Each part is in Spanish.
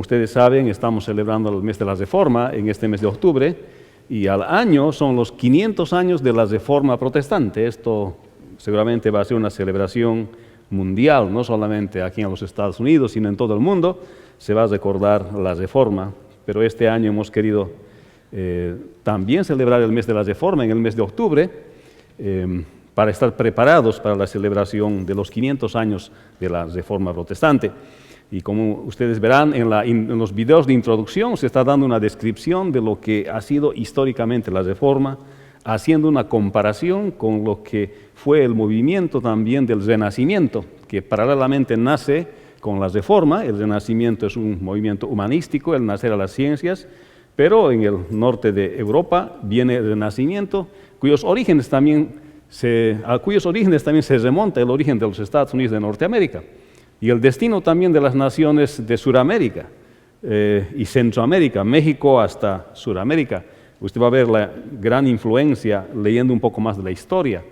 ustedes saben, estamos celebrando el mes de la Reforma en este mes de octubre, y al año son los 500 años de la Reforma protestante. Esto seguramente va a ser una celebración mundial, no solamente aquí en los Estados Unidos, sino en todo el mundo. Se va a recordar la Reforma, pero este año hemos querido también celebrar el mes de la Reforma en el mes de octubre, para estar preparados para la celebración de los 500 años de la Reforma protestante. Y como ustedes verán en los videos de introducción, se está dando una descripción de lo que ha sido históricamente la Reforma, haciendo una comparación con lo que fue el movimiento también del Renacimiento, que paralelamente nace con la Reforma. El Renacimiento es un movimiento humanístico, el nacer a las ciencias, pero en el norte de Europa viene el Renacimiento, a cuyos orígenes también se remonta el origen de los Estados Unidos de Norteamérica y el destino también de las naciones de Suramérica y Centroamérica, México hasta Suramérica. Usted va a ver la gran influencia leyendo un poco más de la historia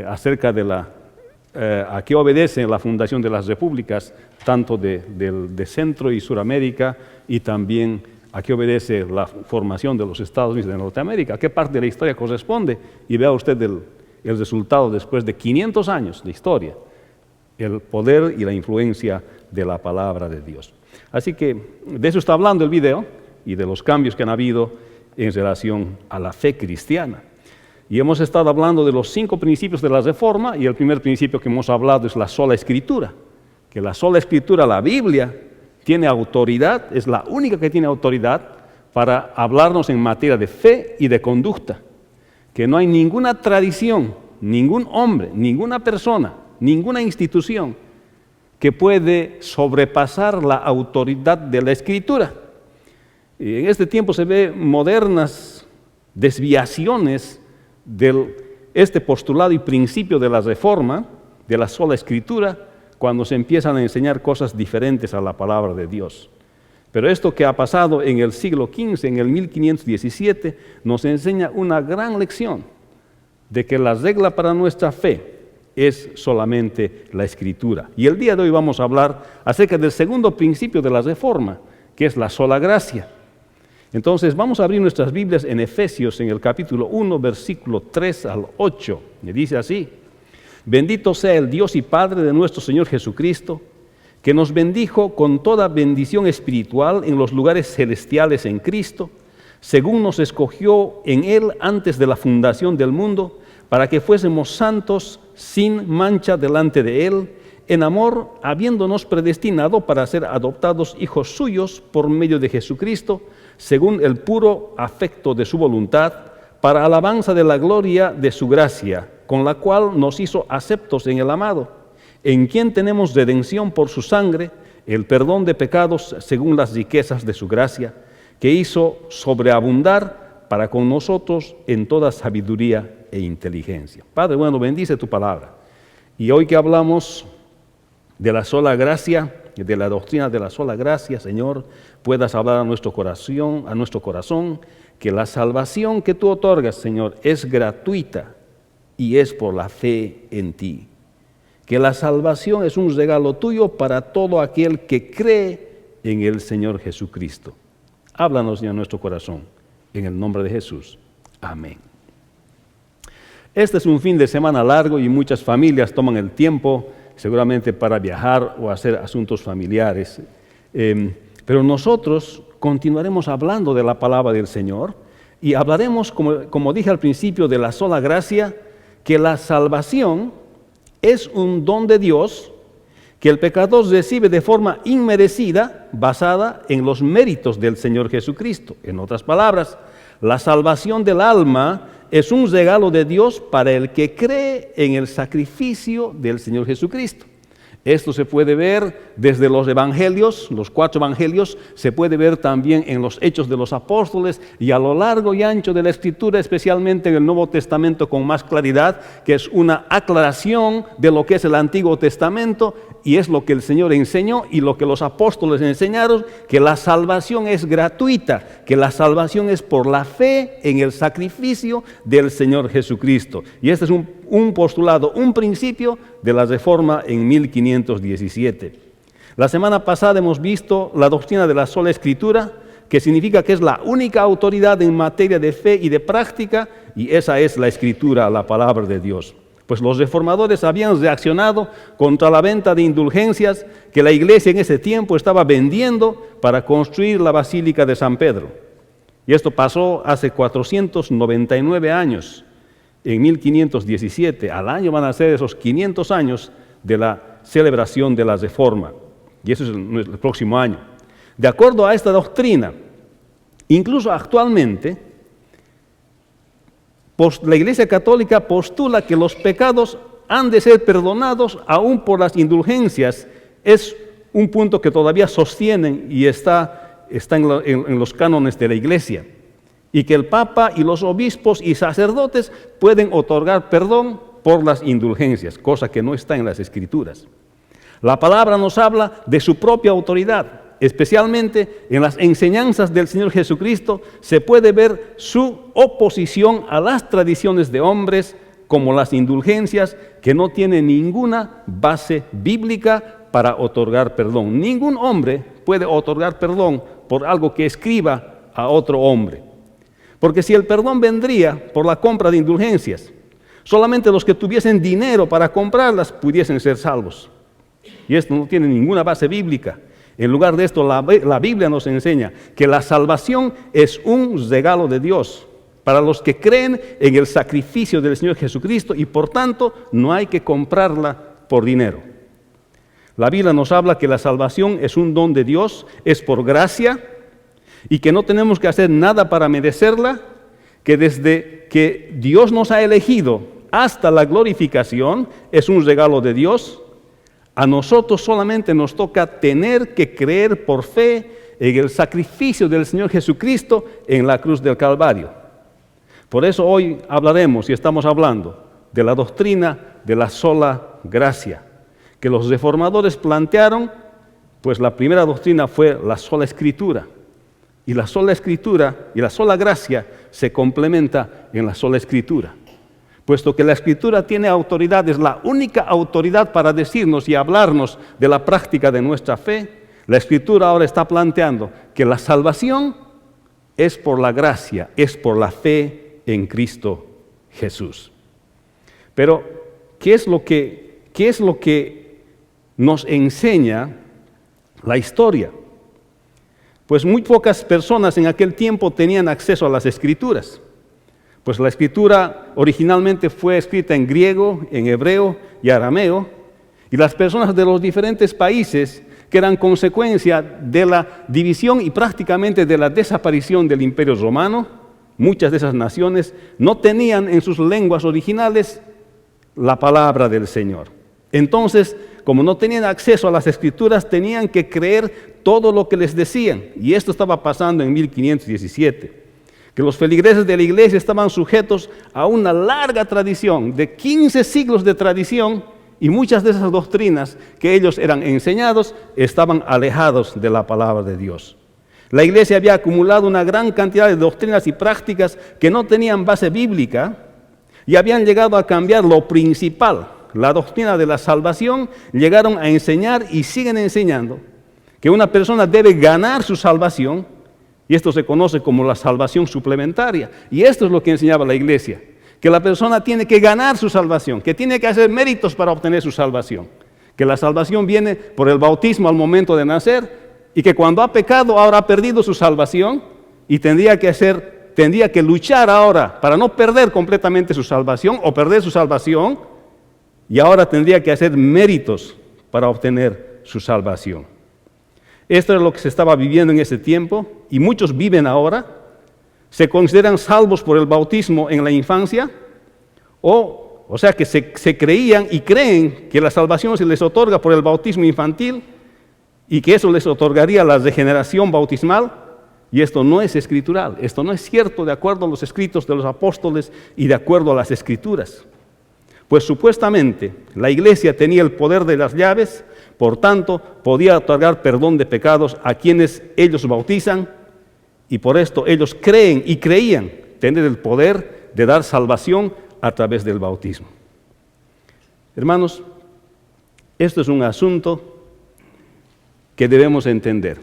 acerca de a qué obedece la fundación de las repúblicas, tanto de Centro y Suramérica, y también a qué obedece la formación de los Estados Unidos de Norteamérica, a qué parte de la historia corresponde, y vea usted el resultado después de 500 años de historia, el poder y la influencia de la palabra de Dios. Así que de eso está hablando el video y de los cambios que han habido en relación a la fe cristiana. Y hemos estado hablando de los 5 principios de la Reforma, y el primer principio que hemos hablado es la sola Escritura, que la sola Escritura, la Biblia, tiene autoridad, es la única que tiene autoridad para hablarnos en materia de fe y de conducta, que no hay ninguna tradición, ningún hombre, ninguna persona, ninguna institución que puede sobrepasar la autoridad de la Escritura. Y en este tiempo se ve modernas desviaciones de este postulado y principio de la Reforma, de la sola Escritura, cuando se empiezan a enseñar cosas diferentes a la palabra de Dios. Pero esto que ha pasado en el siglo XV, en el 1517, nos enseña una gran lección de que la regla para nuestra fe es solamente la Escritura. Y el día de hoy vamos a hablar acerca del segundo principio de la Reforma, que es la sola gracia. Entonces vamos a abrir nuestras Biblias en Efesios, en el capítulo 1, versículo 3 al 8. Me dice así: bendito sea el Dios y Padre de nuestro Señor Jesucristo, que nos bendijo con toda bendición espiritual en los lugares celestiales en Cristo, según nos escogió en Él antes de la fundación del mundo, para que fuésemos santos sin mancha delante de Él, en amor, habiéndonos predestinado para ser adoptados hijos suyos por medio de Jesucristo, según el puro afecto de su voluntad, para alabanza de la gloria de su gracia, con la cual nos hizo aceptos en el amado, en quien tenemos redención por su sangre, el perdón de pecados según las riquezas de su gracia, que hizo sobreabundar para con nosotros en toda sabiduría e inteligencia. Padre bueno, bendice tu palabra. Y hoy que hablamos de la sola gracia, de la doctrina de la sola gracia, Señor, puedas hablar a nuestro corazón, que la salvación que tú otorgas, Señor, es gratuita y es por la fe en ti. Que la salvación es un regalo tuyo para todo aquel que cree en el Señor Jesucristo. Háblanos ya a nuestro corazón, en el nombre de Jesús. Amén. Este es un fin de semana largo y muchas familias toman el tiempo seguramente para viajar o hacer asuntos familiares. Pero nosotros continuaremos hablando de la palabra del Señor y hablaremos, como dije al principio, de la sola gracia, que la salvación es un don de Dios que el pecador recibe de forma inmerecida, basada en los méritos del Señor Jesucristo. En otras palabras, la salvación del alma es un regalo de Dios para el que cree en el sacrificio del Señor Jesucristo. Esto se puede ver desde los evangelios, los 4 evangelios, se puede ver también en los hechos de los apóstoles y a lo largo y ancho de la Escritura, especialmente en el Nuevo Testamento con más claridad, que es una aclaración de lo que es el Antiguo Testamento y es lo que el Señor enseñó y lo que los apóstoles enseñaron, que la salvación es gratuita, que la salvación es por la fe en el sacrificio del Señor Jesucristo. Y este es un postulado, un principio de la Reforma en 1517. La semana pasada hemos visto la doctrina de la sola Escritura, que significa que es la única autoridad en materia de fe y de práctica, y esa es la Escritura, la palabra de Dios. Pues los reformadores habían reaccionado contra la venta de indulgencias que la iglesia en ese tiempo estaba vendiendo para construir la Basílica de San Pedro. Y esto pasó hace 499 años, en 1517. Al año van a ser esos 500 años de la celebración de la Reforma. Y eso es el próximo año. De acuerdo a esta doctrina, incluso actualmente, la Iglesia Católica postula que los pecados han de ser perdonados aún por las indulgencias. Es un punto que todavía sostienen y está en los cánones de la Iglesia. Y que el Papa y los obispos y sacerdotes pueden otorgar perdón por las indulgencias, cosa que no está en las Escrituras. La palabra nos habla de su propia autoridad. Especialmente en las enseñanzas del Señor Jesucristo se puede ver su oposición a las tradiciones de hombres como las indulgencias, que no tienen ninguna base bíblica para otorgar perdón. Ningún hombre puede otorgar perdón por algo que escriba a otro hombre. Porque si el perdón vendría por la compra de indulgencias, solamente los que tuviesen dinero para comprarlas pudiesen ser salvos. Y esto no tiene ninguna base bíblica. En lugar de esto, la Biblia nos enseña que la salvación es un regalo de Dios para los que creen en el sacrificio del Señor Jesucristo y por tanto no hay que comprarla por dinero. La Biblia nos habla que la salvación es un don de Dios, es por gracia y que no tenemos que hacer nada para merecerla, que desde que Dios nos ha elegido hasta la glorificación es un regalo de Dios. A nosotros solamente nos toca tener que creer por fe en el sacrificio del Señor Jesucristo en la cruz del Calvario. Por eso hoy hablaremos y estamos hablando de la doctrina de la sola gracia, que los reformadores plantearon, pues la primera doctrina fue la sola Escritura. Y la sola Escritura y la sola gracia se complementa en la sola Escritura. Puesto que la Escritura tiene autoridad, es la única autoridad para decirnos y hablarnos de la práctica de nuestra fe, la Escritura ahora está planteando que la salvación es por la gracia, es por la fe en Cristo Jesús. Pero, ¿qué es lo que nos enseña la historia? Pues muy pocas personas en aquel tiempo tenían acceso a las Escrituras. Pues la Escritura originalmente fue escrita en griego, en hebreo y arameo, y las personas de los diferentes países, que eran consecuencia de la división y prácticamente de la desaparición del Imperio Romano, muchas de esas naciones no tenían en sus lenguas originales la palabra del Señor. Entonces, como no tenían acceso a las Escrituras, tenían que creer todo lo que les decían, y esto estaba pasando en 1517. Que los feligreses de la iglesia estaban sujetos a una larga tradición, de 15 siglos de tradición, y muchas de esas doctrinas que ellos eran enseñados estaban alejados de la palabra de Dios. La iglesia había acumulado una gran cantidad de doctrinas y prácticas que no tenían base bíblica y habían llegado a cambiar lo principal, la doctrina de la salvación. Llegaron a enseñar y siguen enseñando que una persona debe ganar su salvación. Y esto se conoce como la salvación suplementaria. Y esto es lo que enseñaba la iglesia, que la persona tiene que ganar su salvación, que tiene que hacer méritos para obtener su salvación, que la salvación viene por el bautismo al momento de nacer y que cuando ha pecado ahora ha perdido su salvación y tendría que luchar ahora para no perder completamente su salvación o perder su salvación, y ahora tendría que hacer méritos para obtener su salvación. Esto es lo que se estaba viviendo en ese tiempo y muchos viven ahora. Se consideran salvos por el bautismo en la infancia, o sea que se creían y creen que la salvación se les otorga por el bautismo infantil y que eso les otorgaría la regeneración bautismal, y esto no es escritural, esto no es cierto de acuerdo a los escritos de los apóstoles y de acuerdo a las Escrituras. Pues supuestamente la iglesia tenía el poder de las llaves, por tanto podía otorgar perdón de pecados a quienes ellos bautizan, y por esto ellos creen y creían tener el poder de dar salvación a través del bautismo. Hermanos, esto es un asunto que debemos entender.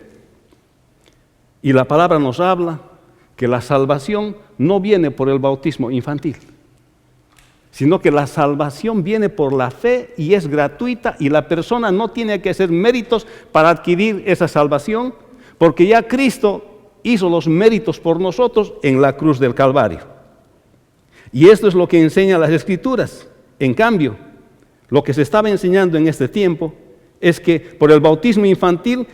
Y la palabra nos habla que la salvación no viene por el bautismo infantil, sino que la salvación viene por la fe y es gratuita y la persona no tiene que hacer méritos para adquirir esa salvación, porque ya Cristo hizo los méritos por nosotros en la cruz del Calvario. Y esto es lo que enseñan las Escrituras. En cambio, lo que se estaba enseñando en este tiempo es que por el bautismo infantil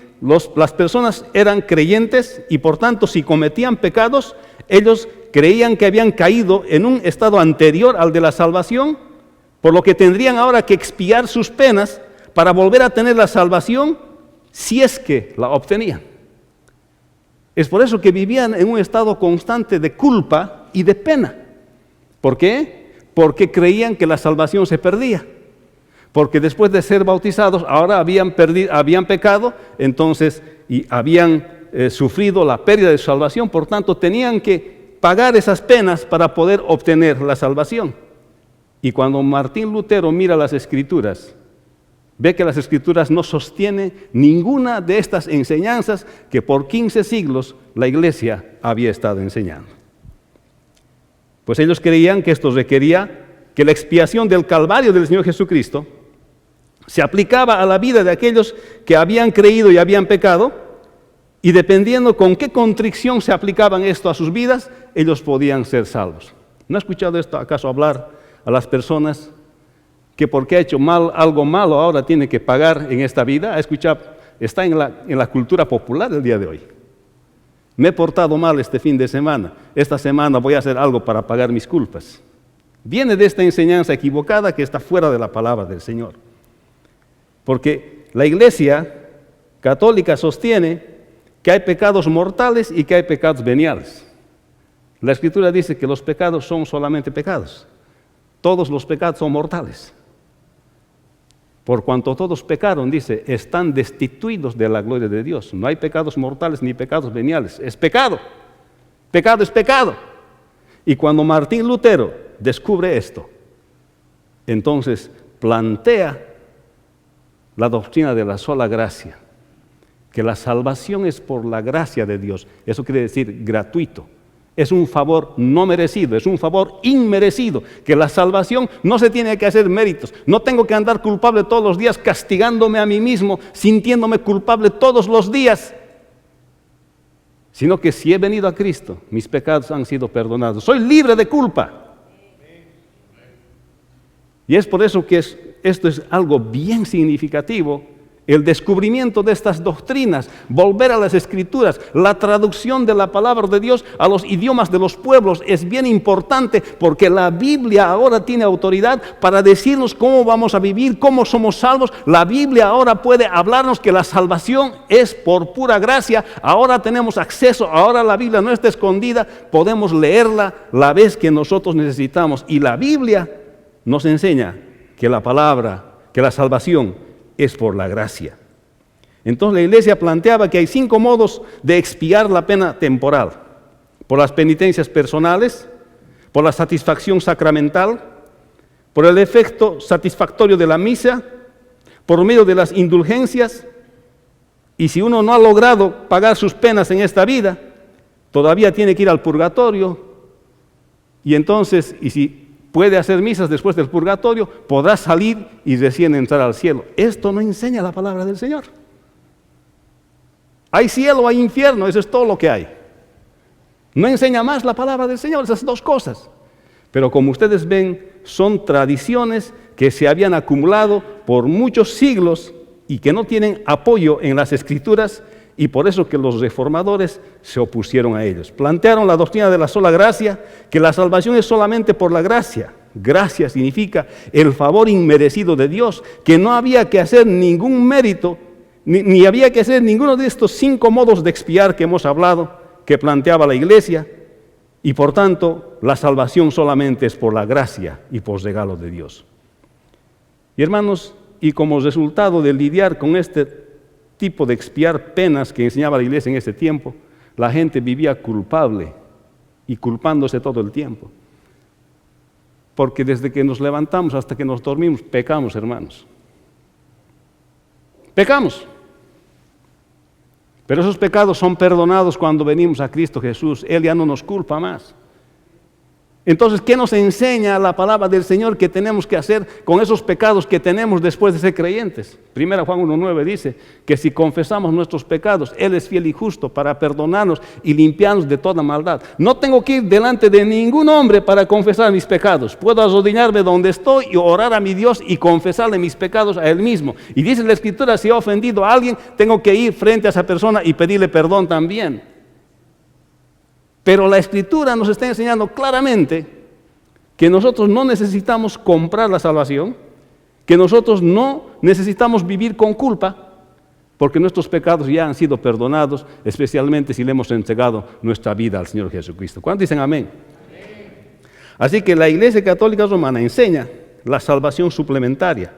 las personas eran creyentes y por tanto si cometían pecados, ellos creían que habían caído en un estado anterior al de la salvación, por lo que tendrían ahora que expiar sus penas para volver a tener la salvación si es que la obtenían. Es por eso que vivían en un estado constante de culpa y de pena. ¿Por qué? Porque creían que la salvación se perdía. Porque después de ser bautizados, ahora habían pecado, entonces, y habían sufrido la pérdida de su salvación, por tanto, tenían que pagar esas penas para poder obtener la salvación. Y cuando Martín Lutero mira las Escrituras, ve que las Escrituras no sostienen ninguna de estas enseñanzas que por 15 siglos la Iglesia había estado enseñando. Pues ellos creían que esto requería que la expiación del Calvario del Señor Jesucristo se aplicaba a la vida de aquellos que habían creído y habían pecado, y dependiendo con qué contrición se aplicaban esto a sus vidas, ellos podían ser salvos. ¿No ha escuchado esto acaso hablar a las personas que porque ha hecho algo malo ahora tiene que pagar en esta vida? ¿Ha escuchado? Está en la cultura popular del día de hoy. Me he portado mal este fin de semana, esta semana voy a hacer algo para pagar mis culpas. Viene de esta enseñanza equivocada que está fuera de la palabra del Señor. Porque la Iglesia católica sostiene que hay pecados mortales y que hay pecados veniales. La Escritura dice que los pecados son solamente pecados. Todos los pecados son mortales. Por cuanto todos pecaron, dice, están destituidos de la gloria de Dios. No hay pecados mortales ni pecados veniales. Es pecado. Pecado es pecado. Y cuando Martín Lutero descubre esto, entonces plantea la doctrina de la sola gracia, que la salvación es por la gracia de Dios. Eso quiere decir gratuito. Es un favor no merecido, es un favor inmerecido, que la salvación no se tiene que hacer méritos. No tengo que andar culpable todos los días castigándome a mí mismo, sintiéndome culpable todos los días, sino que si he venido a Cristo, mis pecados han sido perdonados. Soy libre de culpa. Y es por eso que esto es algo bien significativo, el descubrimiento de estas doctrinas, volver a las Escrituras, la traducción de la palabra de Dios a los idiomas de los pueblos es bien importante porque la Biblia ahora tiene autoridad para decirnos cómo vamos a vivir, cómo somos salvos. La Biblia ahora puede hablarnos que la salvación es por pura gracia. Ahora tenemos acceso, ahora la Biblia no está escondida, podemos leerla la vez que nosotros necesitamos. Y la Biblia nos enseña que la palabra, que la salvación es por la gracia. Entonces la Iglesia planteaba que hay 5 modos de expiar la pena temporal: por las penitencias personales, por la satisfacción sacramental, por el efecto satisfactorio de la misa, por medio de las indulgencias, y si uno no ha logrado pagar sus penas en esta vida, todavía tiene que ir al purgatorio, y entonces, y si puede hacer misas después del purgatorio, podrá salir y recién entrar al cielo. Esto no enseña la palabra del Señor. Hay cielo, hay infierno, eso es todo lo que hay. No enseña más la palabra del Señor, esas 2 cosas. Pero como ustedes ven, son tradiciones que se habían acumulado por muchos siglos y que no tienen apoyo en las Escrituras, y por eso que los reformadores se opusieron a ellos. Plantearon la doctrina de la sola gracia, que la salvación es solamente por la gracia. Gracia significa el favor inmerecido de Dios, que no había que hacer ningún mérito, ni había que hacer ninguno de estos 5 modos de expiar que hemos hablado, que planteaba la Iglesia, y por tanto la salvación solamente es por la gracia y por regalo de Dios. Y hermanos, y como resultado de lidiar con este tipo de expiar penas que enseñaba la Iglesia en ese tiempo, la gente vivía culpable y culpándose todo el tiempo. Porque desde que nos levantamos hasta que nos dormimos, pecamos, hermanos. Pecamos. Pero esos pecados son perdonados cuando venimos a Cristo Jesús. Él ya no nos culpa más. Entonces, ¿qué nos enseña la palabra del Señor que tenemos que hacer con esos pecados que tenemos después de ser creyentes? 1 Juan 1:9 dice que si confesamos nuestros pecados, Él es fiel y justo para perdonarnos y limpiarnos de toda maldad. No tengo que ir delante de ningún hombre para confesar mis pecados. Puedo arrodillarme donde estoy y orar a mi Dios y confesarle mis pecados a Él mismo. Y dice la Escritura, si he ofendido a alguien, tengo que ir frente a esa persona y pedirle perdón también. Pero la Escritura nos está enseñando claramente que nosotros no necesitamos comprar la salvación, que nosotros no necesitamos vivir con culpa, porque nuestros pecados ya han sido perdonados, especialmente si le hemos entregado nuestra vida al Señor Jesucristo. ¿Cuántos dicen amén? Amén. Así que la Iglesia Católica Romana enseña la salvación suplementaria,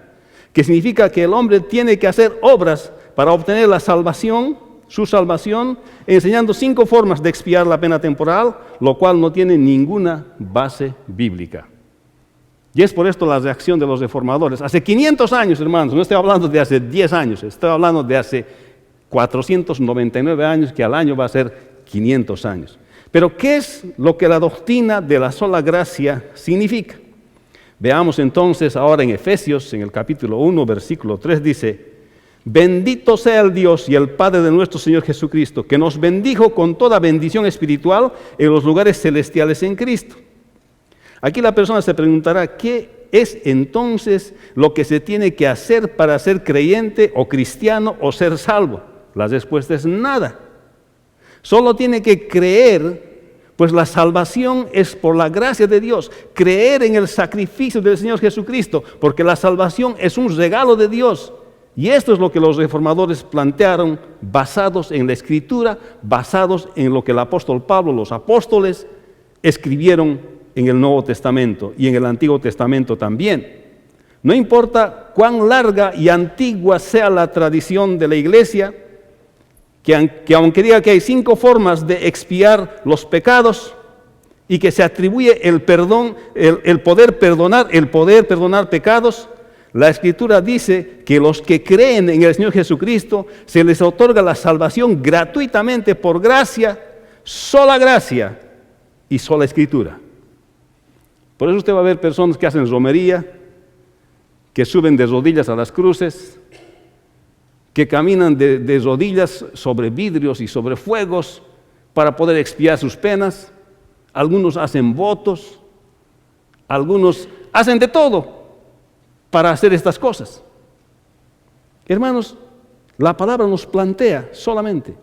que significa que el hombre tiene que hacer obras para obtener la salvación, su salvación, enseñando 5 formas de expiar la pena temporal, lo cual no tiene ninguna base bíblica. Y es por esto la reacción de los reformadores. Hace 500 años, hermanos, no estoy hablando de hace 10 años, estoy hablando de hace 499 años, que al año va a ser 500 años. Pero, ¿qué es lo que la doctrina de la sola gracia significa? Veamos entonces ahora en Efesios, en el capítulo 1, versículo 3, dice: bendito sea el Dios y el Padre de nuestro Señor Jesucristo, que nos bendijo con toda bendición espiritual en los lugares celestiales en Cristo. Aquí la persona se preguntará, ¿qué es entonces lo que se tiene que hacer para ser creyente o cristiano o ser salvo? La respuesta es nada. Solo tiene que creer, pues la salvación es por la gracia de Dios. Creer en el sacrificio del Señor Jesucristo, porque la salvación es un regalo de Dios. Y esto es lo que los reformadores plantearon, basados en la Escritura, basados en lo que el apóstol Pablo, los apóstoles, escribieron en el Nuevo Testamento y en el Antiguo Testamento también. No importa cuán larga y antigua sea la tradición de la Iglesia, que aunque diga que hay 5 formas de expiar los pecados y que se atribuye el perdón, el poder perdonar pecados, la Escritura dice que los que creen en el Señor Jesucristo se les otorga la salvación gratuitamente por gracia, sola gracia y sola Escritura. Por eso usted va a ver personas que hacen romería, que suben de rodillas a las cruces, que caminan de rodillas sobre vidrios y sobre fuegos para poder expiar sus penas. Algunos hacen votos, algunos hacen de todo para hacer estas cosas. Hermanos, la palabra nos plantea solamente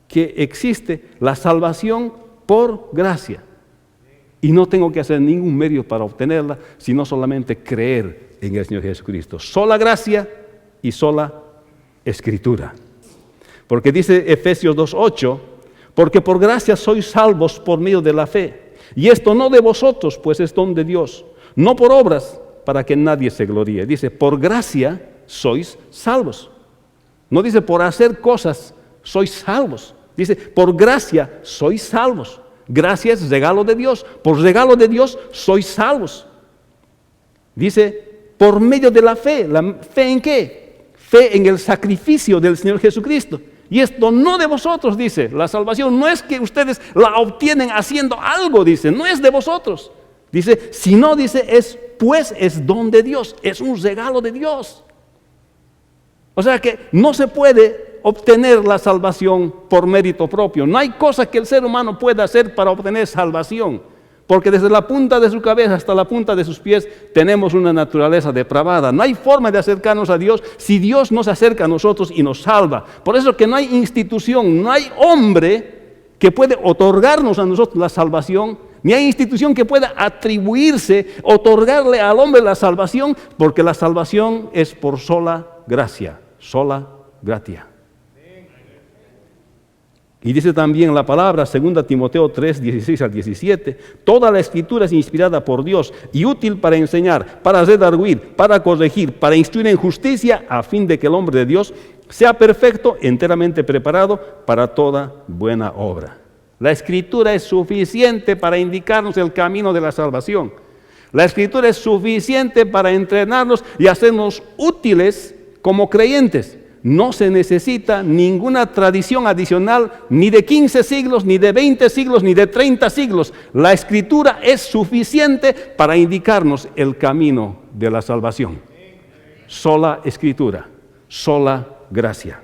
que existe la salvación por gracia. Y no tengo que hacer ningún medio para obtenerla, sino solamente creer en el Señor Jesucristo. Sola gracia y sola Escritura. Porque dice Efesios 2:8, porque por gracia sois salvos por medio de la fe. Y esto no de vosotros, pues es don de Dios, no por obras, para que nadie se gloríe. Dice, por gracia sois salvos. No dice por hacer cosas sois salvos. Dice, por gracia sois salvos. Gracia es regalo de Dios. Por regalo de Dios sois salvos. Dice, por medio de la fe. ¿La fe en qué? Fe en el sacrificio del Señor Jesucristo. Y esto no de vosotros, dice. La salvación no es que ustedes la obtienen haciendo algo, dice. No es de vosotros. Dice, sino, dice, pues es don de Dios, es un regalo de Dios. O sea que no se puede obtener la salvación por mérito propio. No hay cosa que el ser humano pueda hacer para obtener salvación, porque desde la punta de su cabeza hasta la punta de sus pies tenemos una naturaleza depravada. No hay forma de acercarnos a Dios si Dios no se acerca a nosotros y nos salva. Por eso que no hay institución, no hay hombre que puede otorgarnos a nosotros la salvación, ni hay institución que pueda atribuirse, otorgarle al hombre la salvación, porque la salvación es por sola gracia, sola gratia. Y dice también la palabra, 2 Timoteo 3, 16 al 17, toda la Escritura es inspirada por Dios y útil para enseñar, para redarguir, para corregir, para instruir en justicia, a fin de que el hombre de Dios sea perfecto, enteramente preparado para toda buena obra. La Escritura es suficiente para indicarnos el camino de la salvación. La Escritura es suficiente para entrenarnos y hacernos útiles como creyentes. no se necesita ninguna tradición adicional, ni de 15 siglos, ni de 20 siglos, ni de 30 siglos. La Escritura es suficiente para indicarnos el camino de la salvación. Sola Escritura, sola gracia.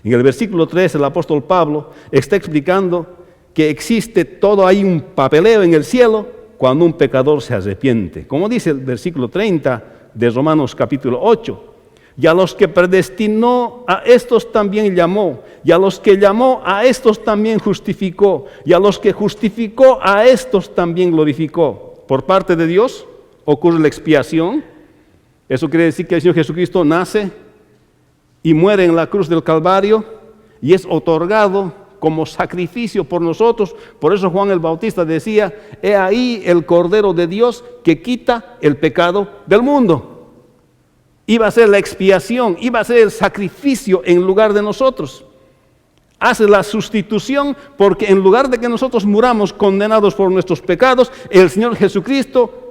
En el versículo 3, el apóstol Pablo está explicando que existe todo ahí un papeleo en el cielo cuando un pecador se arrepiente. Como dice el versículo 30 de Romanos capítulo 8. Y a los que predestinó, a estos también llamó. Y a los que llamó, a estos también justificó. Y a los que justificó, a estos también glorificó. Por parte de Dios ocurre la expiación. Eso quiere decir que el Señor Jesucristo nace y muere en la cruz del Calvario y es otorgado como sacrificio por nosotros. Por eso Juan el Bautista decía: he ahí el Cordero de Dios que quita el pecado del mundo. Iba a ser la expiación, iba a ser el sacrificio en lugar de nosotros. Hace la sustitución, porque en lugar de que nosotros muramos condenados por nuestros pecados, el Señor Jesucristo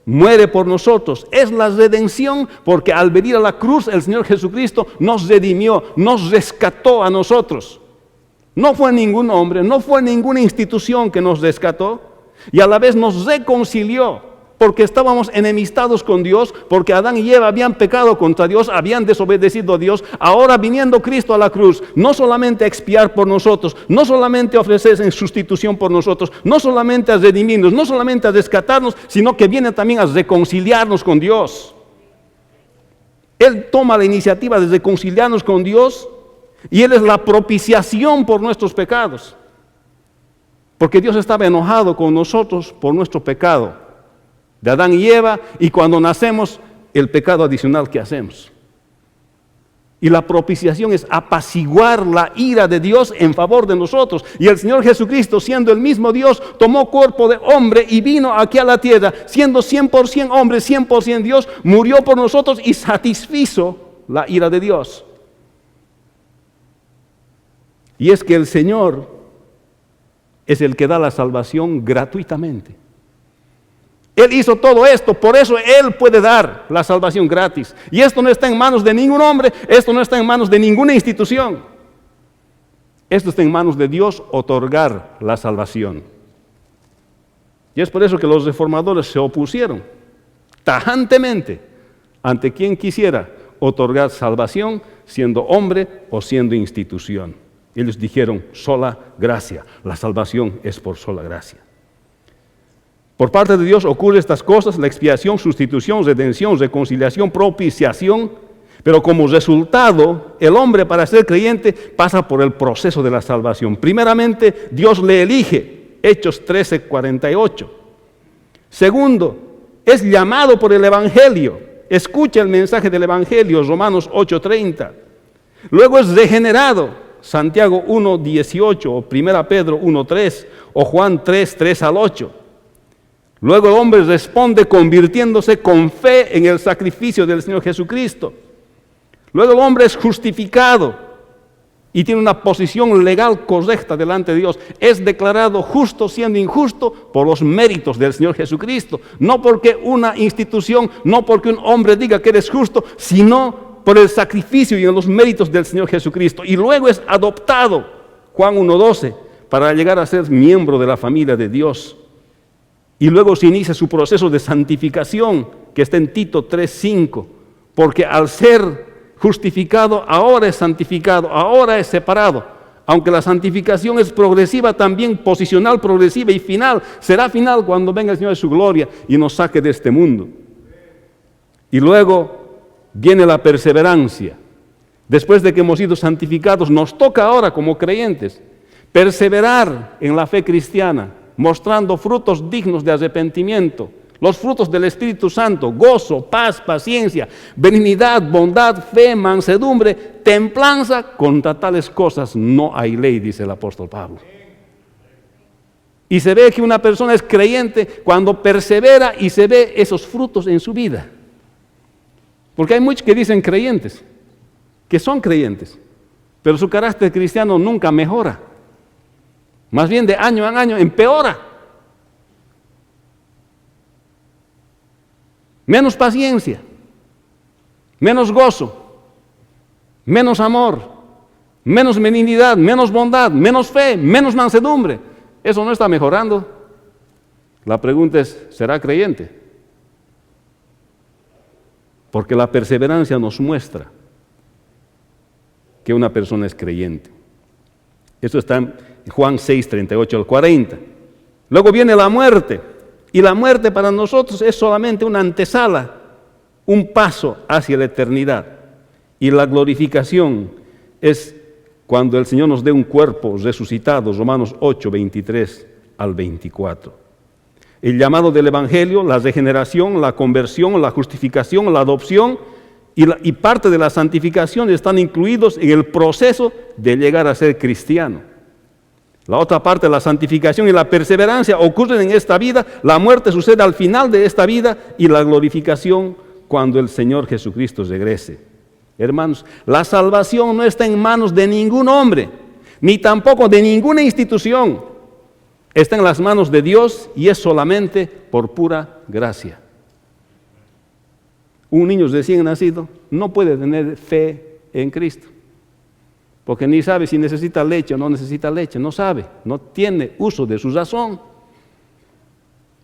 muere por nosotros. Es la redención, porque al venir a la cruz el Señor Jesucristo nos redimió, nos rescató a nosotros. No fue ningún hombre, no fue ninguna institución que nos rescató, y a la vez nos reconcilió, porque estábamos enemistados con Dios, porque Adán y Eva habían pecado contra Dios, habían desobedecido a Dios. Ahora viniendo Cristo a la cruz, no solamente a expiar por nosotros, no solamente a ofrecerse en sustitución por nosotros, no solamente a redimirnos, no solamente a rescatarnos, sino que viene también a reconciliarnos con Dios. Él toma la iniciativa de reconciliarnos con Dios, y Él es la propiciación por nuestros pecados, porque Dios estaba enojado con nosotros por nuestro pecado de Adán y Eva, y cuando nacemos, el pecado adicional que hacemos. Y la propiciación es apaciguar la ira de Dios en favor de nosotros. Y el Señor Jesucristo, siendo el mismo Dios, tomó cuerpo de hombre y vino aquí a la tierra, siendo 100% hombre, 100% Dios, murió por nosotros y satisfizo la ira de Dios. Y es que el Señor es el que da la salvación gratuitamente. Él hizo todo esto, por eso Él puede dar la salvación gratis. Y esto no está en manos de ningún hombre, esto no está en manos de ninguna institución. Esto está en manos de Dios, otorgar la salvación. Y es por eso que los reformadores se opusieron tajantemente ante quien quisiera otorgar salvación, siendo hombre o siendo institución. Ellos dijeron: sola gracia, la salvación es por sola gracia. Por parte de Dios ocurren estas cosas: la expiación, sustitución, redención, reconciliación, propiciación. Pero como resultado, el hombre, para ser creyente, pasa por el proceso de la salvación. Primeramente, Dios le elige, Hechos 13:48. Segundo, es llamado por el Evangelio. Escucha el mensaje del Evangelio, Romanos 8:30. Luego es regenerado, Santiago 1:18, o 1 Pedro 1:3, o Juan 3:3-8. Luego el hombre responde convirtiéndose con fe en el sacrificio del Señor Jesucristo. Luego el hombre es justificado y tiene una posición legal correcta delante de Dios. Es declarado justo siendo injusto por los méritos del Señor Jesucristo. No porque una institución, no porque un hombre diga que eres justo, sino por el sacrificio y en los méritos del Señor Jesucristo. Y luego es adoptado, Juan 1:12, para llegar a ser miembro de la familia de Dios. Y luego se inicia su proceso de santificación, que está en Tito 3:5, porque al ser justificado, ahora es santificado, ahora es separado. Aunque la santificación es progresiva, también posicional, progresiva y final. Será final cuando venga el Señor de su gloria y nos saque de este mundo. Y luego viene la perseverancia. Después de que hemos sido santificados, nos toca ahora como creyentes perseverar en la fe cristiana, mostrando frutos dignos de arrepentimiento, los frutos del Espíritu Santo: gozo, paz, paciencia, benignidad, bondad, fe, mansedumbre, templanza. Contra tales cosas no hay ley, dice el apóstol Pablo. Y se ve que una persona es creyente cuando persevera y se ve esos frutos en su vida. Porque hay muchos que dicen creyentes, que son creyentes, pero su carácter cristiano nunca mejora. Más bien de año en año empeora. Menos paciencia, menos gozo, menos amor, menos benignidad, menos bondad, menos fe, menos mansedumbre. ¿Eso no está mejorando? La pregunta es, ¿será creyente? Porque la perseverancia nos muestra que una persona es creyente. Esto está en Juan 6, 38 al 40. Luego viene la muerte, y la muerte para nosotros es solamente una antesala, un paso hacia la eternidad. Y la glorificación es cuando el Señor nos dé un cuerpo resucitado, Romanos 8, 23 al 24. El llamado del Evangelio, la regeneración, la conversión, la justificación, la adopción y parte de la santificación están incluidos en el proceso de llegar a ser cristiano. La otra parte, la santificación y la perseverancia, ocurren en esta vida, la muerte sucede al final de esta vida y la glorificación cuando el Señor Jesucristo regrese. Hermanos, la salvación no está en manos de ningún hombre, ni tampoco de ninguna institución. Está en las manos de Dios y es solamente por pura gracia. Un niño recién nacido no puede tener fe en Cristo, porque ni sabe si necesita leche o no necesita leche, no sabe, no tiene uso de su razón.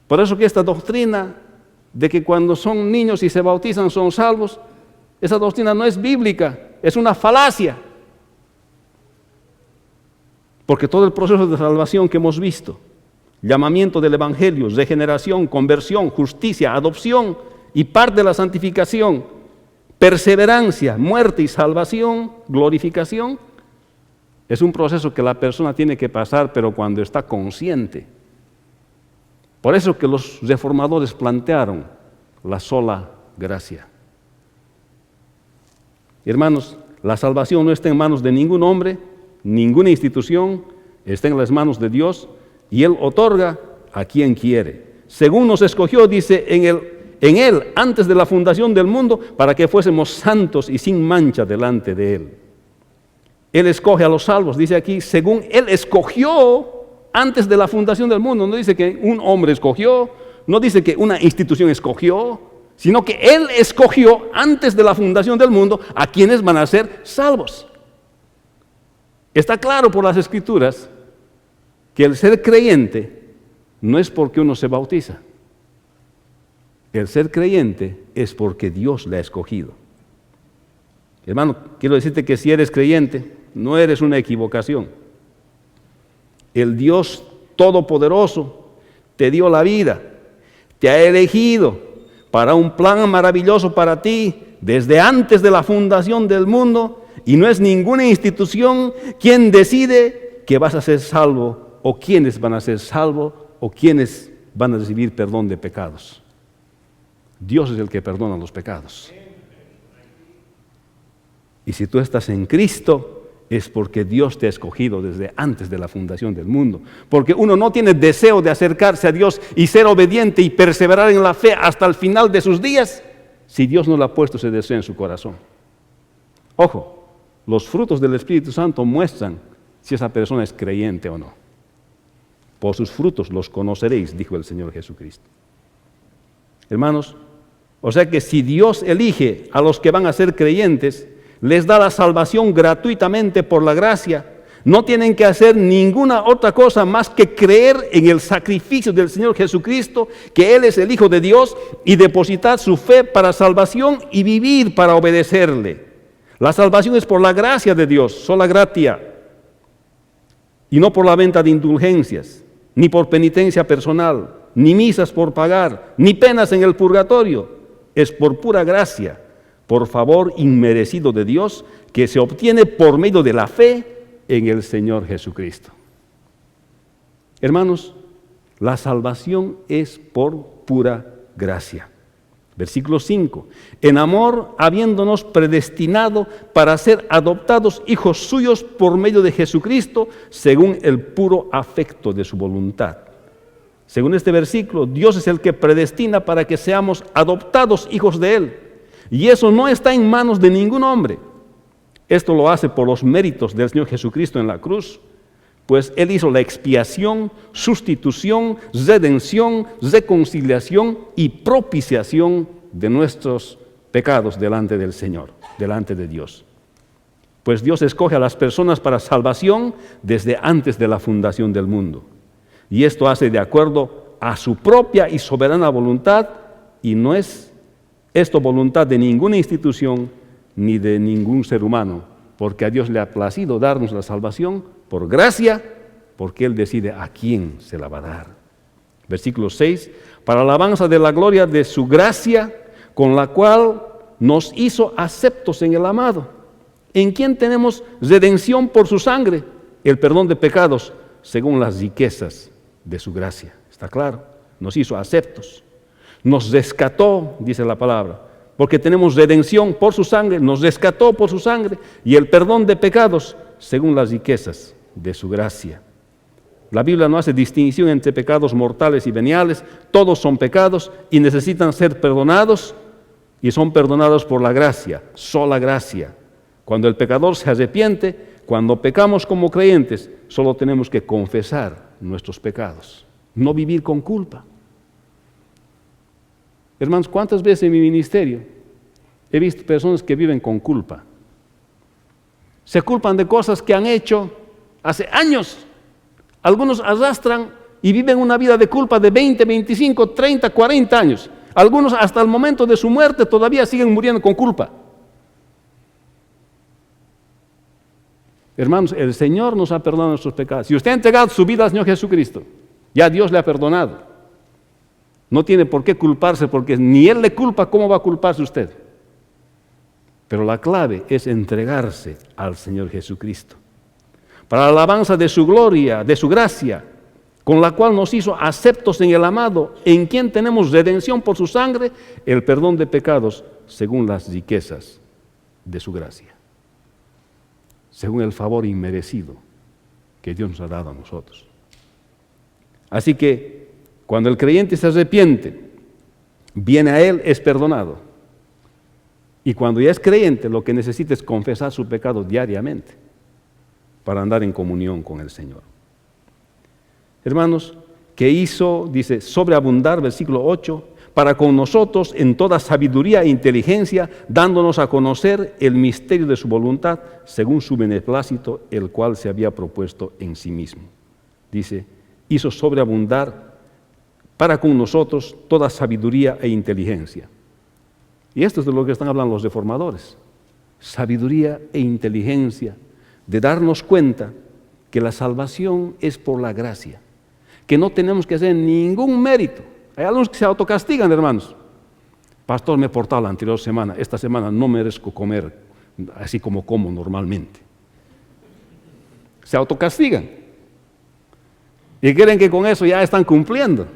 Por eso que esta doctrina de que cuando son niños y se bautizan son salvos, esa doctrina no es bíblica, es una falacia. Porque todo el proceso de salvación que hemos visto, llamamiento del Evangelio, regeneración, conversión, justicia, adopción y parte de la santificación, perseverancia, muerte y salvación, glorificación, es un proceso que la persona tiene que pasar, pero cuando está consciente. Por eso que los reformadores plantearon la sola gracia. Hermanos, la salvación no está en manos de ningún hombre, ninguna institución, está en las manos de Dios y Él otorga a quien quiere. Según nos escogió, dice, en Él, antes de la fundación del mundo, para que fuésemos santos y sin mancha delante de Él. Él escoge a los salvos, dice aquí, según Él escogió antes de la fundación del mundo. No dice que un hombre escogió, no dice que una institución escogió, sino que Él escogió antes de la fundación del mundo a quienes van a ser salvos. Está claro por las Escrituras que el ser creyente no es porque uno se bautiza. El ser creyente es porque Dios le ha escogido. Hermano, quiero decirte que si eres creyente, no eres una equivocación. El Dios Todopoderoso te dio la vida, te ha elegido para un plan maravilloso para ti desde antes de la fundación del mundo, y no es ninguna institución quien decide que vas a ser salvo o quiénes van a ser salvos o quiénes van a recibir perdón de pecados. Dios es el que perdona los pecados. Y si tú estás en Cristo, es porque Dios te ha escogido desde antes de la fundación del mundo. Porque uno no tiene deseo de acercarse a Dios y ser obediente y perseverar en la fe hasta el final de sus días, si Dios no le ha puesto ese deseo en su corazón. Ojo, los frutos del Espíritu Santo muestran si esa persona es creyente o no. Por sus frutos los conoceréis, dijo el Señor Jesucristo. Hermanos, o sea que si Dios elige a los que van a ser creyentes, les da la salvación gratuitamente por la gracia, no tienen que hacer ninguna otra cosa más que creer en el sacrificio del Señor Jesucristo, que Él es el Hijo de Dios, y depositar su fe para salvación y vivir para obedecerle. La salvación es por la gracia de Dios, sola gratia, y no por la venta de indulgencias, ni por penitencia personal, ni misas por pagar, ni penas en el purgatorio. Es por pura gracia, por favor inmerecido de Dios, que se obtiene por medio de la fe en el Señor Jesucristo. Hermanos, la salvación es por pura gracia. Versículo 5. En amor, habiéndonos predestinado para ser adoptados hijos suyos por medio de Jesucristo, según el puro afecto de su voluntad. Según este versículo, Dios es el que predestina para que seamos adoptados hijos de Él. Y eso no está en manos de ningún hombre. Esto lo hace por los méritos del Señor Jesucristo en la cruz, pues Él hizo la expiación, sustitución, redención, reconciliación y propiciación de nuestros pecados delante del Señor, delante de Dios. Pues Dios escoge a las personas para salvación desde antes de la fundación del mundo. Y esto hace de acuerdo a su propia y soberana voluntad, y no es esto voluntad de ninguna institución ni de ningún ser humano, porque a Dios le ha placido darnos la salvación por gracia, porque Él decide a quién se la va a dar. Versículo 6, para alabanza de la gloria de su gracia, con la cual nos hizo aceptos en el amado, en quien tenemos redención por su sangre, el perdón de pecados, según las riquezas de su gracia. ¿Está claro? Nos hizo aceptos. Nos rescató, dice la palabra, porque tenemos redención por su sangre, nos rescató por su sangre, y el perdón de pecados, según las riquezas de su gracia. La Biblia no hace distinción entre pecados mortales y veniales, todos son pecados y necesitan ser perdonados, y son perdonados por la gracia, sola gracia. Cuando el pecador se arrepiente, cuando pecamos como creyentes, solo tenemos que confesar nuestros pecados, no vivir con culpa. Hermanos, ¿cuántas veces en mi ministerio he visto personas que viven con culpa? Se culpan de cosas que han hecho hace años. Algunos arrastran y viven una vida de culpa de 20, 25, 30, 40 años. Algunos hasta el momento de su muerte todavía siguen muriendo con culpa. Hermanos, el Señor nos ha perdonado nuestros pecados. Si usted ha entregado su vida al Señor Jesucristo, ya Dios le ha perdonado. No tiene por qué culparse, porque ni Él le culpa, ¿cómo va a culparse usted? Pero la clave es entregarse al Señor Jesucristo, para la alabanza de su gloria, de su gracia, con la cual nos hizo aceptos en el amado, en quien tenemos redención por su sangre, el perdón de pecados, según las riquezas de su gracia, según el favor inmerecido que Dios nos ha dado a nosotros. Así que cuando el creyente se arrepiente, viene a Él, es perdonado. Y cuando ya es creyente, lo que necesita es confesar su pecado diariamente para andar en comunión con el Señor. Hermanos, que hizo, dice, sobreabundar, versículo 8, para con nosotros en toda sabiduría e inteligencia, dándonos a conocer el misterio de su voluntad, según su beneplácito, el cual se había propuesto en sí mismo. Dice, hizo sobreabundar para con nosotros toda sabiduría e inteligencia. Y esto es de lo que están hablando los reformadores. Sabiduría e inteligencia, de darnos cuenta que la salvación es por la gracia, que no tenemos que hacer ningún mérito. Hay algunos que se autocastigan, hermanos. Pastor, me he portado la anterior semana, esta semana no merezco comer así como como normalmente. Se autocastigan. Y creen que con eso ya están cumpliendo.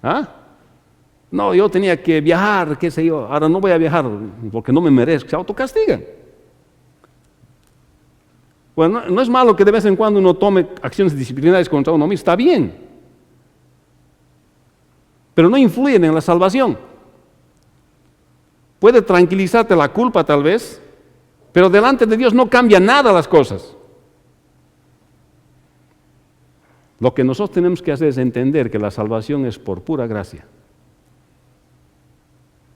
¿Ah? No, yo tenía que viajar, qué sé yo, ahora no voy a viajar porque no me merezco. Se autocastigan. Bueno, no es malo que de vez en cuando uno tome acciones disciplinarias contra uno mismo, está bien. Pero no influyen en la salvación. Puede tranquilizarte la culpa tal vez, pero delante de Dios no cambia nada las cosas. Lo que nosotros tenemos que hacer es entender que la salvación es por pura gracia.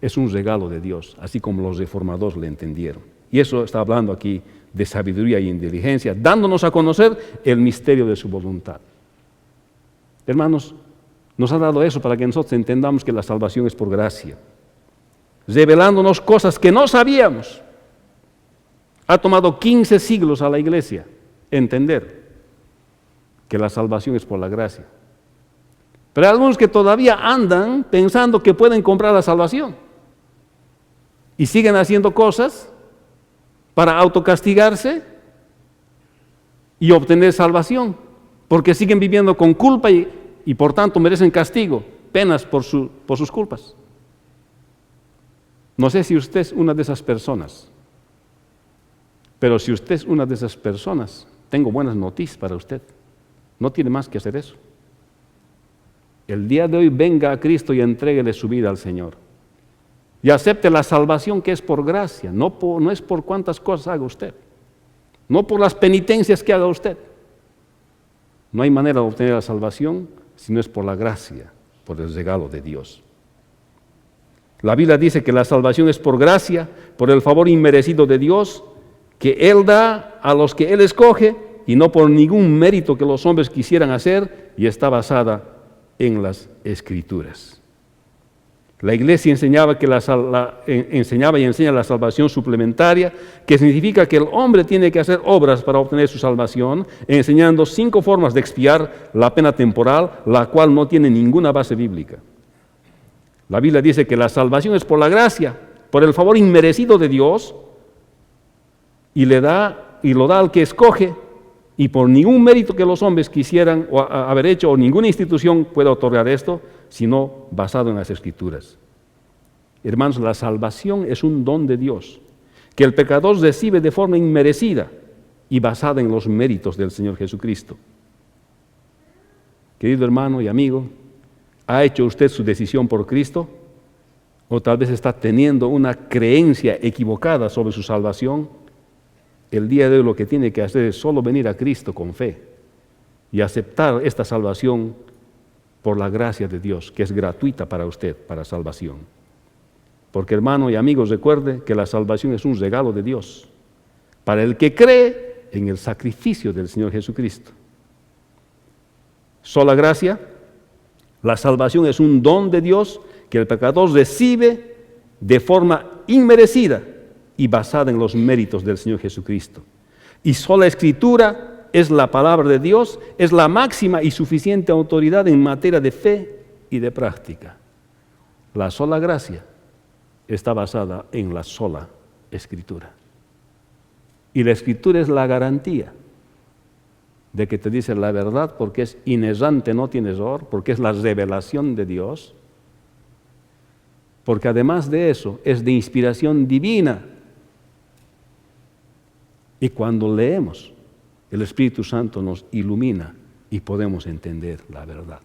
Es un regalo de Dios, así como los reformadores le entendieron. Y eso está hablando aquí de sabiduría y inteligencia, dándonos a conocer el misterio de su voluntad. Hermanos, nos ha dado eso para que nosotros entendamos que la salvación es por gracia, revelándonos cosas que no sabíamos. Ha tomado 15 siglos a la iglesia entender que la salvación es por la gracia. Pero hay algunos que todavía andan pensando que pueden comprar la salvación y siguen haciendo cosas para autocastigarse y obtener salvación, porque siguen viviendo con culpa y por tanto merecen castigo, penas por sus culpas. No sé si usted es una de esas personas, pero si usted es una de esas personas, tengo buenas noticias para usted. No tiene más que hacer eso. El día de hoy venga a Cristo y entréguele su vida al Señor. Y acepte la salvación que es por gracia, no es por cuántas cosas haga usted, no por las penitencias que haga usted. No hay manera de obtener la salvación si no es por la gracia, por el regalo de Dios. La Biblia dice que la salvación es por gracia, por el favor inmerecido de Dios, que Él da a los que Él escoge y no por ningún mérito que los hombres quisieran hacer, y está basada en las Escrituras. La Iglesia enseñaba y enseña la salvación suplementaria, que significa que el hombre tiene que hacer obras para obtener su salvación, enseñando 5 formas de expiar la pena temporal, la cual no tiene ninguna base bíblica. La Biblia dice que la salvación es por la gracia, por el favor inmerecido de Dios, y lo da al que escoge, y por ningún mérito que los hombres quisieran haber hecho, o ninguna institución puede otorgar esto, sino basado en las Escrituras. Hermanos, la salvación es un don de Dios, que el pecador recibe de forma inmerecida y basada en los méritos del Señor Jesucristo. Querido hermano y amigo, ¿ha hecho usted su decisión por Cristo? ¿O tal vez está teniendo una creencia equivocada sobre su salvación? El día de hoy lo que tiene que hacer es solo venir a Cristo con fe y aceptar esta salvación por la gracia de Dios, que es gratuita para usted, para salvación. Porque, hermano y amigos, recuerde que la salvación es un regalo de Dios para el que cree en el sacrificio del Señor Jesucristo. Sola gracia. La salvación es un don de Dios que el pecador recibe de forma inmerecida y basada en los méritos del Señor Jesucristo. Y sola Escritura es la palabra de Dios, es la máxima y suficiente autoridad en materia de fe y de práctica. La sola gracia está basada en la sola Escritura. Y la Escritura es la garantía de que te dice la verdad, porque es inerrante, no tiene error, porque es la revelación de Dios, porque además de eso es de inspiración divina. Y cuando leemos, el Espíritu Santo nos ilumina y podemos entender la verdad.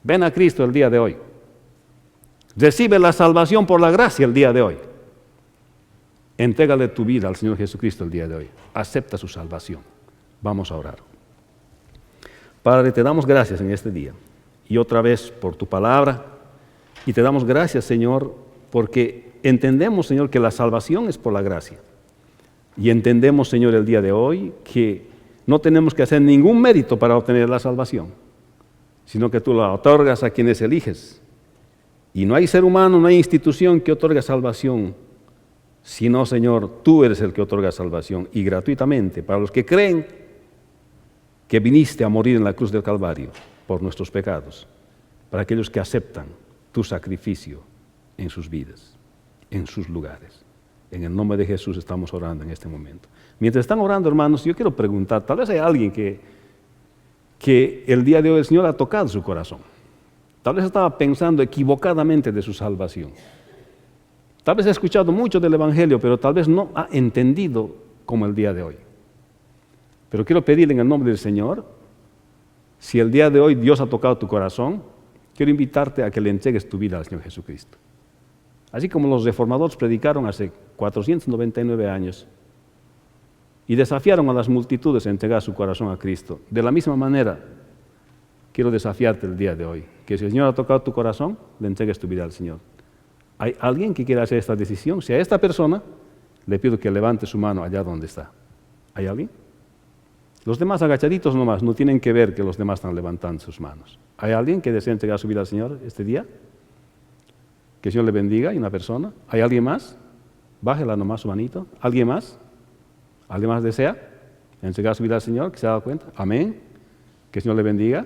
Ven a Cristo el día de hoy. Recibe la salvación por la gracia el día de hoy. Entrégale tu vida al Señor Jesucristo el día de hoy. Acepta su salvación. Vamos a orar. Padre, te damos gracias en este día. Y otra vez por tu palabra. Y te damos gracias, Señor, porque entendemos, Señor, que la salvación es por la gracia. Y entendemos, Señor, el día de hoy que no tenemos que hacer ningún mérito para obtener la salvación, sino que tú la otorgas a quienes eliges. Y no hay ser humano, no hay institución que otorgue salvación, sino, Señor, tú eres el que otorga salvación, y gratuitamente, para los que creen que viniste a morir en la cruz del Calvario por nuestros pecados, para aquellos que aceptan tu sacrificio en sus vidas, en sus lugares. En el nombre de Jesús estamos orando en este momento. Mientras están orando, hermanos, yo quiero preguntar, tal vez hay alguien que el día de hoy el Señor ha tocado su corazón. Tal vez estaba pensando equivocadamente de su salvación. Tal vez ha escuchado mucho del Evangelio, pero tal vez no ha entendido como el día de hoy. Pero quiero pedirle en el nombre del Señor, si el día de hoy Dios ha tocado tu corazón, quiero invitarte a que le entregues tu vida al Señor Jesucristo. Así como los reformadores predicaron hace 499 años y desafiaron a las multitudes a entregar su corazón a Cristo, de la misma manera quiero desafiarte el día de hoy, que si el Señor ha tocado tu corazón, le entregues tu vida al Señor. ¿Hay alguien que quiera hacer esta decisión? Si a esta persona, le pido que levante su mano allá donde está. ¿Hay alguien? Los demás agachaditos nomás, no tienen que ver que los demás están levantando sus manos. ¿Hay alguien que desea entregar su vida al Señor este día? Que el Señor le bendiga. ¿Hay una persona? ¿Hay alguien más? Bájela nomás su manito. ¿Alguien más? ¿Alguien más desea entregar su vida al Señor? ¿Que se ha dado cuenta? Amén. Que el Señor le bendiga.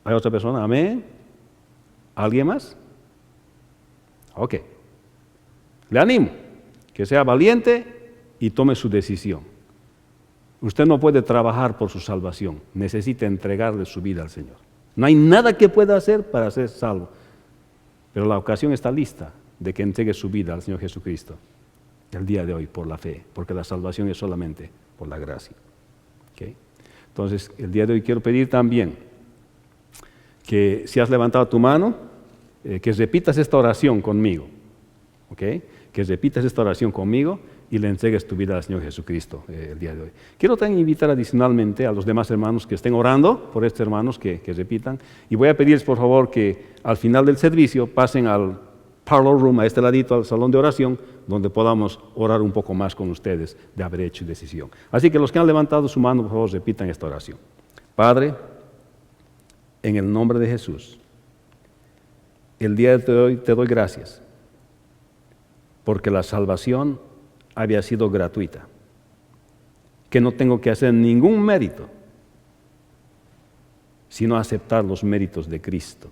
¿Hay otra persona? Amén. ¿Alguien más? Ok. Le animo que sea valiente y tome su decisión. Usted no puede trabajar por su salvación. Necesita entregarle su vida al Señor. No hay nada que pueda hacer para ser salvo. Pero la ocasión está lista de que entregue su vida al Señor Jesucristo el día de hoy por la fe, porque la salvación es solamente por la gracia. ¿Okay? Entonces, el día de hoy quiero pedir también que si has levantado tu mano, que repitas esta oración conmigo. ¿Okay? Que repitas esta oración conmigo y le entregues tu vida al Señor Jesucristo el día de hoy. Quiero también invitar adicionalmente a los demás hermanos que estén orando por estos hermanos que repitan, y voy a pedirles por favor que al final del servicio pasen al parlor room, a este ladito, al salón de oración, donde podamos orar un poco más con ustedes de haber hecho decisión. Así que los que han levantado su mano, por favor, repitan esta oración. Padre, en el nombre de Jesús, el día de hoy te doy gracias, porque la salvación había sido gratuita, que no tengo que hacer ningún mérito, sino aceptar los méritos de Cristo,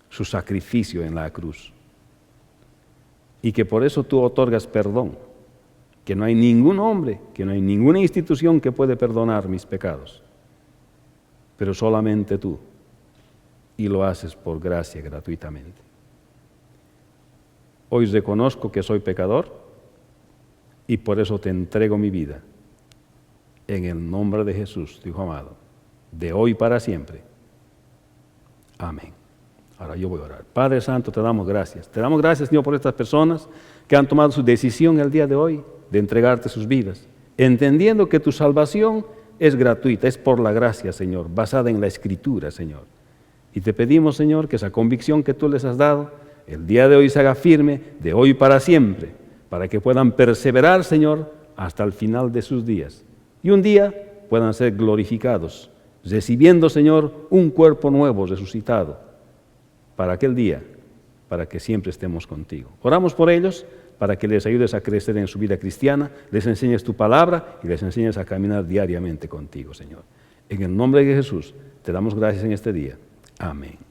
su sacrificio en la cruz, y que por eso tú otorgas perdón, que no hay ningún hombre, que no hay ninguna institución que puede perdonar mis pecados, pero solamente tú, y lo haces por gracia gratuitamente. Hoy reconozco que soy pecador y por eso te entrego mi vida. En el nombre de Jesús, tu Hijo amado, de hoy para siempre. Amén. Ahora yo voy a orar. Padre Santo, te damos gracias. Te damos gracias, Señor, por estas personas que han tomado su decisión el día de hoy de entregarte sus vidas, entendiendo que tu salvación es gratuita, es por la gracia, Señor, basada en la Escritura, Señor. Y te pedimos, Señor, que esa convicción que tú les has dado, el día de hoy se haga firme, de hoy para siempre, para que puedan perseverar, Señor, hasta el final de sus días. Y un día puedan ser glorificados, recibiendo, Señor, un cuerpo nuevo, resucitado, para aquel día, para que siempre estemos contigo. Oramos por ellos, para que les ayudes a crecer en su vida cristiana, les enseñes tu palabra y les enseñes a caminar diariamente contigo, Señor. En el nombre de Jesús, te damos gracias en este día. Amén.